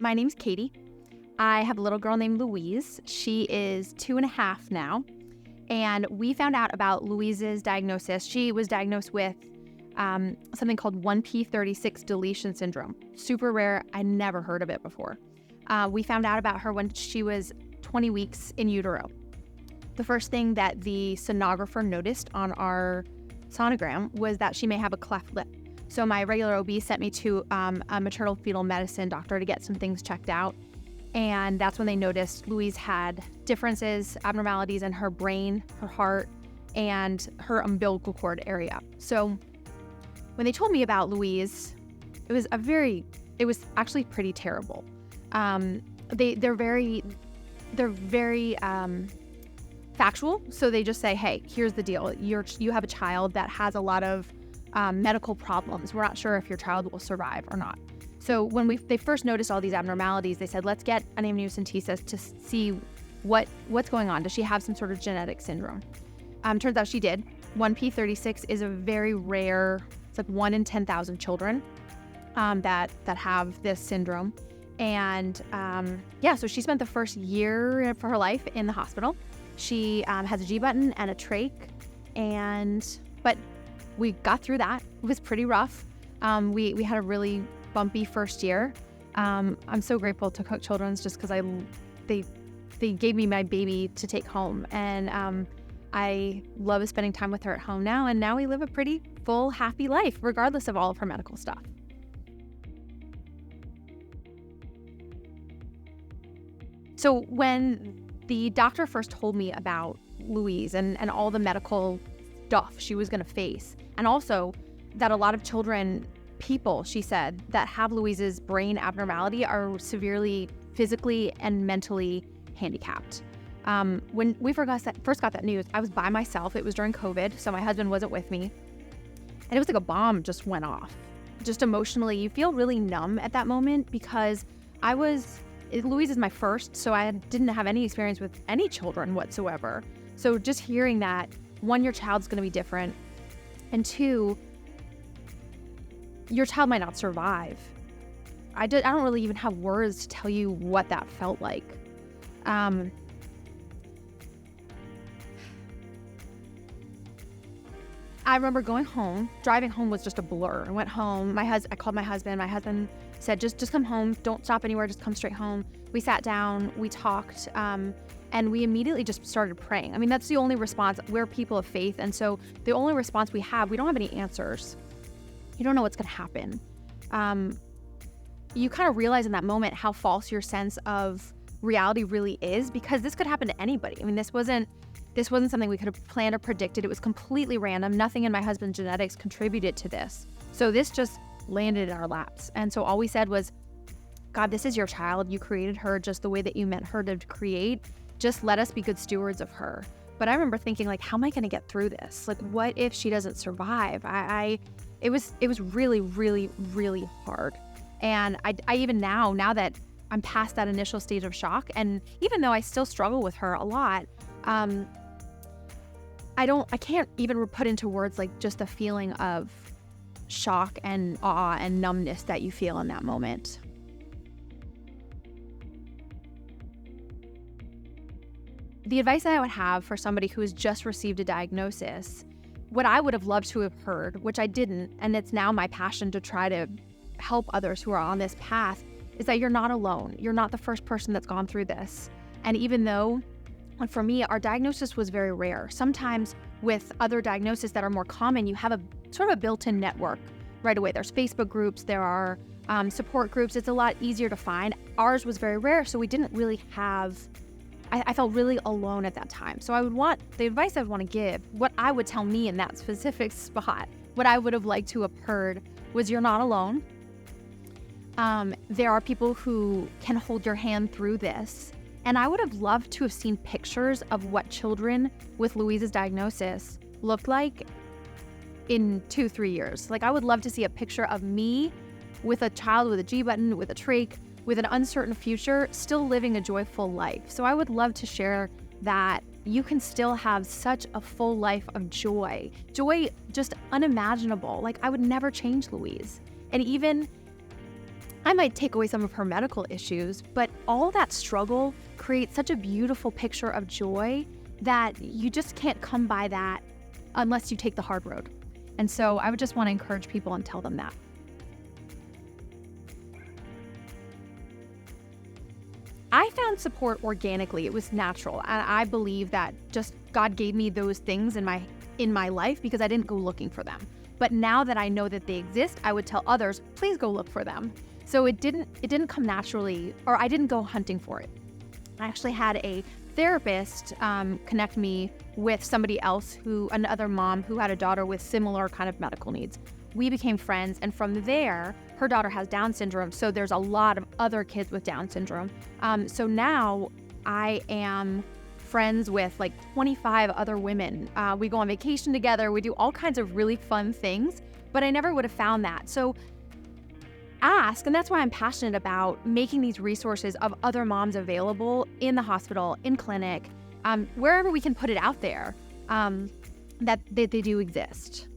My name's Katie. I have a little girl named Louise. She is 2.5 now. And we found out about Louise's diagnosis. She was diagnosed with something called 1p36 deletion syndrome. Super rare. I never heard of it before. We found out about her when she was 20 weeks in utero. The first thing that the sonographer noticed on our sonogram was that she may have a cleft lip. So my regular OB sent me to a maternal fetal medicine doctor to get some things checked out. And that's when they noticed Louise had differences, abnormalities in her brain, her heart, and her umbilical cord area. So when they told me about Louise, it was actually pretty terrible. They're very factual. So they just say, hey, here's the deal. You have a child that has a lot of medical problems. We're not sure if your child will survive or not. So when they first noticed all these abnormalities, they said, let's get an amniocentesis to see what's going on. Does she have some sort of genetic syndrome? Turns out she did. 1p36 is a very rare, it's like 1 in 10,000 children that have this syndrome. And so she spent the first year for her life in the hospital. She has a G button and a trach, but we got through that. It was pretty rough. We had a really bumpy first year. I'm so grateful to Cook Children's just because they gave me my baby to take home, and I love spending time with her at home now. And now we live a pretty full, happy life, regardless of all of her medical stuff. So when the doctor first told me about Louise and all the medical stuff she was going to face, and also that a lot of people, she said, that have Louise's brain abnormality are severely physically and mentally handicapped. When we first got that news, I was by myself. It was during COVID, so my husband wasn't with me. And it was like a bomb just went off. Just emotionally, you feel really numb at that moment because Louise is my first, so I didn't have any experience with any children whatsoever. So just hearing that, one, your child's going to be different, and two, your child might not survive. I don't really even have words to tell you what that felt like. I remember going home. Driving home was just a blur. I went home. I called my husband. My husband said, just come home. Don't stop anywhere. Just come straight home. We sat down. We talked. And we immediately just started praying. I mean, that's the only response. We're people of faith. And so the only response we don't have any answers. You don't know what's going to happen. You kind of realize in that moment how false your sense of reality really is, because this could happen to anybody. I mean, this wasn't something we could have planned or predicted. It was completely random. Nothing in my husband's genetics contributed to this. So this just landed in our laps. And so all we said was, God, this is your child. You created her just the way that you meant her to create. Just let us be good stewards of her. But I remember thinking, like, how am I going to get through this? Like, what if she doesn't survive? It was really, really, really hard. And I even now that I'm past that initial stage of shock, and even though I still struggle with her a lot, I can't even put into words like just the feeling of shock and awe and numbness that you feel in that moment. The advice that I would have for somebody who has just received a diagnosis, what I would have loved to have heard, which I didn't, and it's now my passion to try to help others who are on this path, is that you're not alone. You're not the first person that's gone through this. And even though, for me, our diagnosis was very rare, sometimes with other diagnoses that are more common, you have a sort of a built-in network right away. There's Facebook groups, there are support groups. It's a lot easier to find. Ours was very rare, so we didn't really have... I felt really alone at that time. So the advice I would want to give, what I would tell me in that specific spot, what I would have liked to have heard was, you're not alone. There are people who can hold your hand through this. And I would have loved to have seen pictures of what children with Louise's diagnosis looked like in 2-3 years. Like, I would love to see a picture of me with a child with a G button, with a trach, with an uncertain future, still living a joyful life. So I would love to share that you can still have such a full life of joy just unimaginable. Like, I would never change Louise. And even I might take away some of her medical issues, but all that struggle creates such a beautiful picture of joy that you just can't come by that unless you take the hard road. And so I would just want to encourage people and tell them that. I found support organically. It was natural. And I believe that just God gave me those things in my life because I didn't go looking for them. But now that I know that they exist, I would tell others, please go look for them. So it didn't come naturally, or I didn't go hunting for it. I actually had a therapist connect me with somebody else, another mom who had a daughter with similar kind of medical needs. We became friends, and from there, her daughter has Down syndrome, so there's a lot of other kids with Down syndrome. So now I am friends with like 25 other women. We go on vacation together. We do all kinds of really fun things, but I never would have found that. So ask, and that's why I'm passionate about making these resources of other moms available in the hospital, in clinic, wherever we can put it out there, that they do exist.